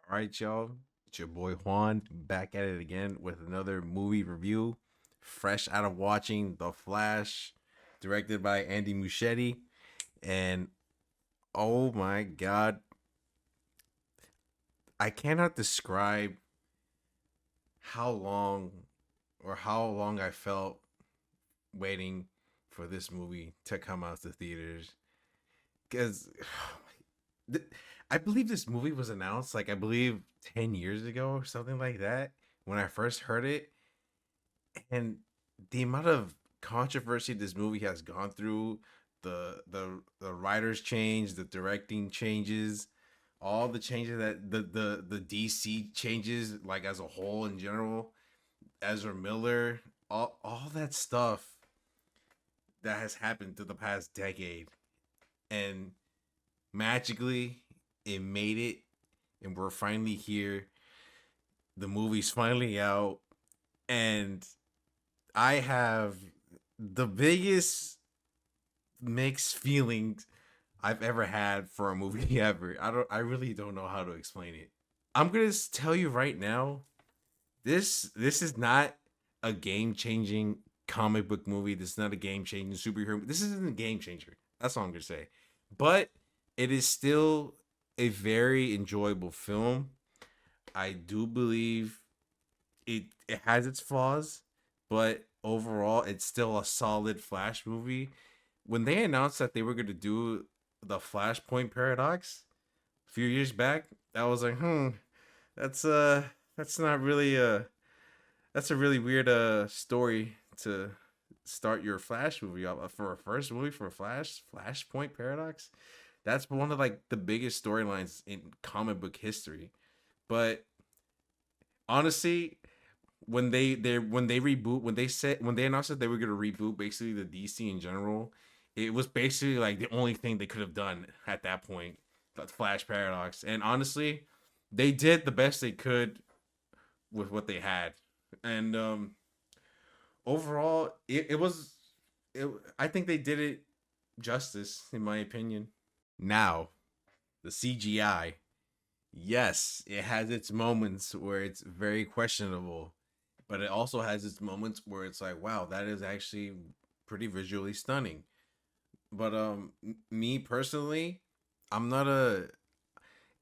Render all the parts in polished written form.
All right, y'all. It's your boy Juan back at it again with another movie review. Fresh out of watching The Flash, directed by Andy Muschietti. And oh my God, I cannot describe how long how long I felt waiting for this movie to come out to theaters. Because I believe this movie was announced, like, I believe 10 years ago or something like that when I first heard it. And the amount of controversy this movie has gone through, the writers change, the directing changes, all the changes that the DC changes, like, as a whole in general, Ezra Miller, all that stuff that has happened through the past decade, and magically it made it, and we're finally here. The movie's finally out, and I have the biggest mixed feelings I've ever had for a movie ever. I really don't know how to explain it. I'm gonna tell you right now, this is not a game changing comic book movie. This is not a game changing superhero. This isn't a game changer. That's all I'm gonna say. But it is still a very enjoyable film. I do believe it has its flaws, but overall it's still a solid Flash movie. When they announced that they were going to do the Flashpoint paradox a few years back, I was like, that's that's not really that's a really weird story to start your Flash movie off for a first movie for Flashpoint paradox. That's one of, like, the biggest storylines in comic book history. But honestly, when they announced that they were gonna reboot basically the DC in general, it was basically like the only thing they could have done at that point, the Flash paradox. And honestly, they did the best they could with what they had. And overall, I think they did it justice, in my opinion. Now, the CGI, yes, it has its moments where it's very questionable, but it also has its moments where it's like, wow, that is actually pretty visually stunning. But me personally, I'm not a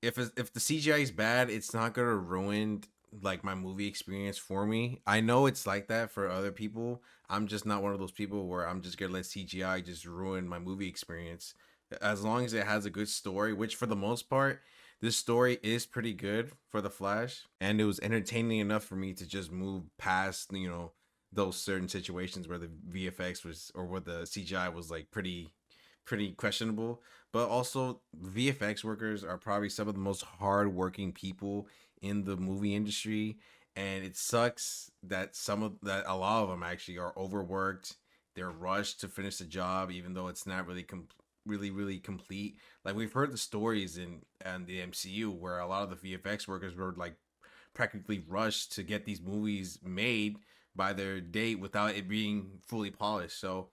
if the CGI is bad, it's not gonna ruin, like, my movie experience for me. I know it's like that for other people. I'm just not one of those people where I'm just gonna let CGI just ruin my movie experience. As long as it has a good story, which for the most part, this story is pretty good for the Flash, and it was entertaining enough for me to just move past, those certain situations where the VFX was, or where the CGI was, like, pretty questionable. But also, VFX workers are probably some of the most hardworking people in the movie industry, and it sucks that a lot of them actually are overworked. They're rushed to finish the job, even though it's not really complete. Like, we've heard the stories in the MCU where a lot of the VFX workers were, like, practically rushed to get these movies made by their date without it being fully polished. So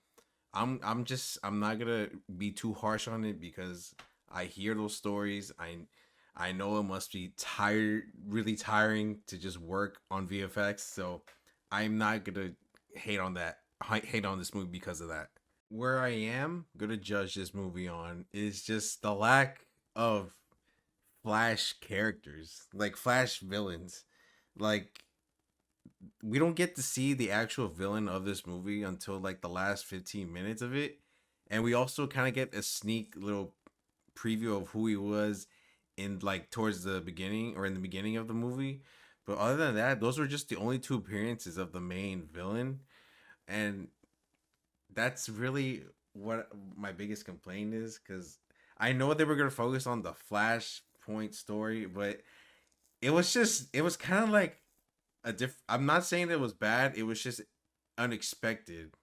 I'm not gonna be too harsh on it because I hear those stories. I know it must be really tiring to just work on VFX. So I'm not gonna hate on this movie because of that. Where I am gonna judge this movie on is just the lack of Flash characters, like Flash villains. Like, we don't get to see the actual villain of this movie until, like, the last 15 minutes of it. And we also kind of get a sneak little preview of who he was in, like, towards the beginning, or in the beginning of the movie. But other than that, those were just the only two appearances of the main villain. And that's really what my biggest complaint is, because I know they were going to focus on the Flashpoint story, but it was kind of like I'm not saying that it was bad. It was just unexpected,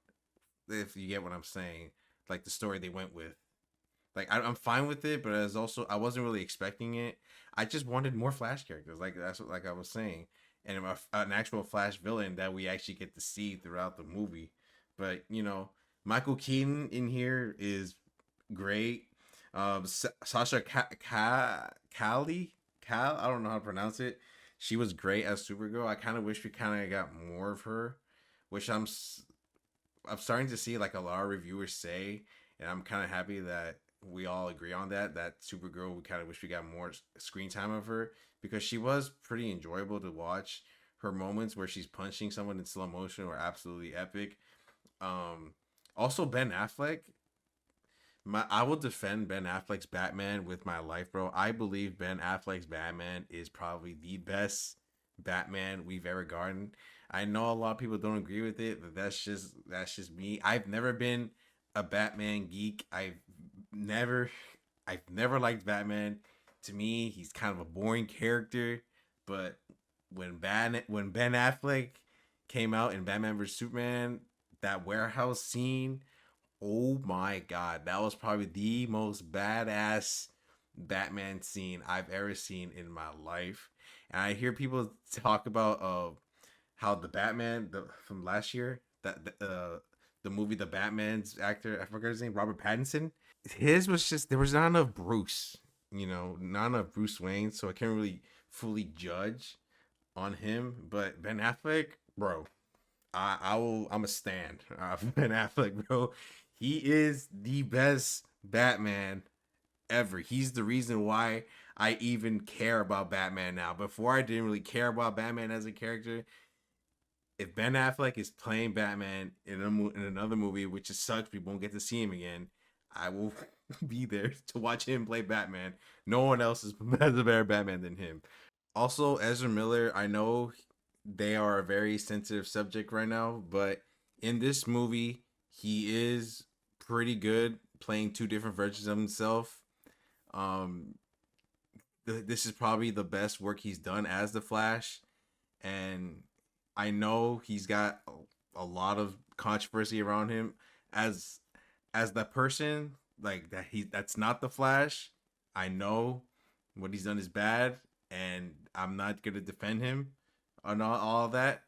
if you get what I'm saying. Like, the story they went with. Like, I'm fine with it, but as also, I wasn't really expecting it. I just wanted more Flash characters. Like, that's what, like I was saying, and an actual Flash villain that we actually get to see throughout the movie. But Michael Keaton in here is great. Sasha Cal, I don't know how to pronounce it. She was great as Supergirl. I kind of wish we kind of got more of her, which I'm starting to see like a lot of reviewers say, and I'm kind of happy that we all agree on that. That Supergirl, we kind of wish we got more screen time of her because she was pretty enjoyable to watch. Her moments where she's punching someone in slow motion were absolutely epic. Um, Also Ben Affleck. I will defend Ben Affleck's Batman with my life, bro. I believe Ben Affleck's Batman is probably the best Batman we've ever gotten. I know a lot of people don't agree with it, but that's just me. I've never been a Batman geek. Never I've never liked Batman. To me, he's kind of a boring character, but when Ben Affleck came out in Batman vs Superman, that warehouse scene, oh my god, that was probably the most badass Batman scene I've ever seen in my life. And I hear people talk about how the from last year, the movie The Batman's actor, I forgot his name, Robert Pattinson. His was just, there was not enough Bruce, not enough Bruce Wayne, so I can't really fully judge on him. But Ben Affleck, bro, I'm a stand. Ben Affleck, bro. He is the best Batman ever. He's the reason why I even care about Batman now. Before I didn't really care about Batman as a character. If Ben Affleck is playing Batman in another movie, which just sucks, we won't get to see him again. I will be there to watch him play Batman. No one else has a better Batman than him. Also, Ezra Miller, I know they are a very sensitive subject right now, but in this movie, he is pretty good playing two different versions of himself. Um, this is probably the best work he's done as the Flash, and I know he's got a lot of controversy around him as the person like that. That's not the Flash. I know what he's done is bad, and I'm not gonna defend him on all of that.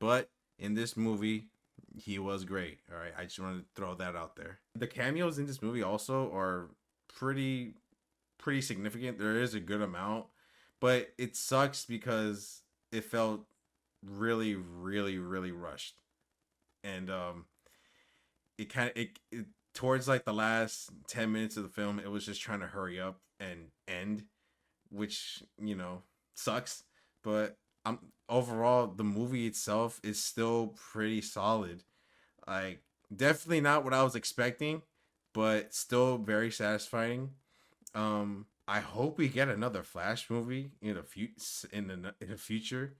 But in this movie, he was great. All right, I just wanted to throw that out there. The cameos in this movie also are pretty significant. There is a good amount, but it sucks because it felt really rushed, and it kind of it towards like the last 10 minutes of the film, it was just trying to hurry up and end, which sucks. But overall, the movie itself is still pretty solid. Like, definitely not what I was expecting, but still very satisfying. I hope we get another Flash movie in the future.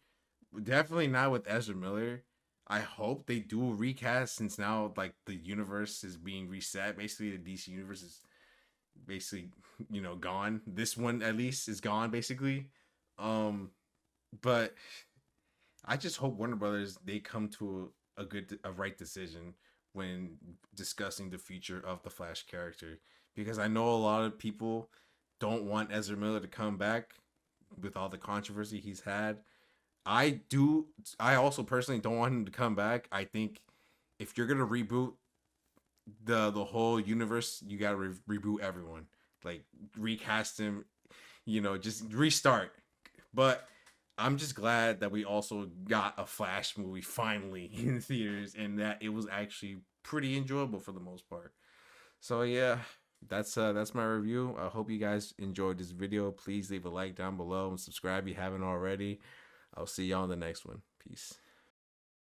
Definitely not with Ezra Miller. I hope they do a recast, since now like the universe is being reset. Basically, the DC universe is basically gone. This one at least is gone basically. But I just hope Warner Brothers, they come to a right decision when discussing the future of the Flash character, because I know a lot of people don't want Ezra Miller to come back with all the controversy he's had. I do. I also personally don't want him to come back. I think if you're gonna reboot the whole universe, you gotta reboot everyone. Like, recast him. Just restart. But I'm just glad that we also got a Flash movie finally in theaters, and that it was actually pretty enjoyable for the most part. So yeah, that's my review. I hope you guys enjoyed this video. Please leave a like down below and subscribe if you haven't already. I'll see y'all in the next one. Peace.